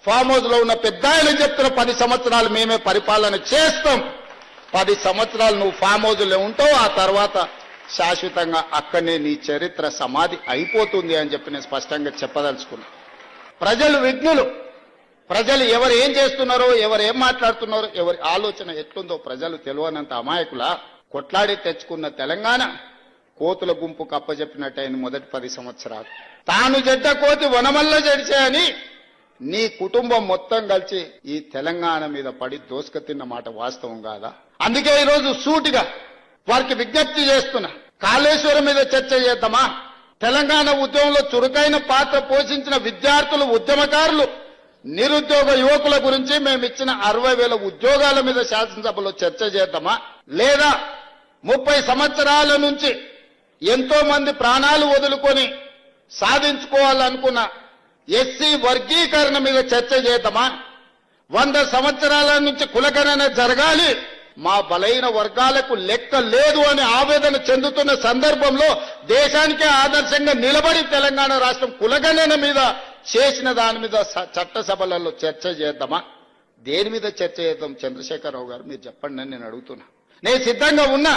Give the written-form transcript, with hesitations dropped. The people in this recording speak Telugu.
ఫామ్ హౌస్ లో ఉన్న పెద్ద ఆయన చెప్తున్న 10 సంవత్సరాలు మేమే పరిపాలన చేస్తాం. 10 సంవత్సరాలు నువ్వు ఫామ్ హౌస్ లో ఉంటావు, ఆ తర్వాత శాశ్వతంగా అక్కడనే నీ చరిత్ర సమాధి అయిపోతుంది అని చెప్పి నేను స్పష్టంగా చెప్పదలుచుకున్నా. ప్రజలు విజ్ఞులు. ప్రజలు ఎవరు ఏం చేస్తున్నారో, ఎవరు ఏం మాట్లాడుతున్నారో, ఎవరి ఆలోచన ఎట్లుందో ప్రజలు తెలియనంత అమాయకులా. కొట్లాడి తెచ్చుకున్న తెలంగాణ కోతుల గుంపుకు అప్పచెప్పినట్టయిన మొదటి 10 సంవత్సరాలు. తాను జడ్డ కోతి వనమల్ల జడిచే అని నీ కుటుంబం మొత్తం కలిసి ఈ తెలంగాణ మీద పడి దోసుక తిన్న మాట వాస్తవం కాదా? అందుకే ఈరోజు సూటిగా వారికి విజ్ఞప్తి చేస్తున్నా. కాళేశ్వరం మీద చర్చ చేద్దామా? తెలంగాణ ఉద్యమంలో చురుకైన పాత్ర పోషించిన విద్యార్థులు, ఉద్యమకారులు, నిరుద్యోగ యువకుల గురించి మేము ఇచ్చిన 60,000 ఉద్యోగాల మీద శాసనసభలో చర్చ చేద్దామా? లేదా 30 సంవత్సరాల నుంచి ఎంతో మంది ప్రాణాలు వదులుకొని సాధించుకోవాలనుకున్న ఎస్సీ వర్గీకరణ మీద చర్చ చేద్దామా? 100 సంవత్సరాల నుంచి కులగణన జరగాలి, మా బలైన వర్గాలకు లెక్క లేదు అని ఆవేదన చెందుతున్న సందర్భంలో దేశానికే ఆదర్శంగా నిలబడి తెలంగాణ రాష్ట్రం కులగణన మీద చేసిన దాని మీద చట్టసభలలో చర్చ చేద్దామా? దేని మీద చర్చ చేద్దాం? చంద్రశేఖరరావు గారు మీరు చెప్పండి అని నేను అడుగుతున్నా. నేను సిద్ధంగా ఉన్నా.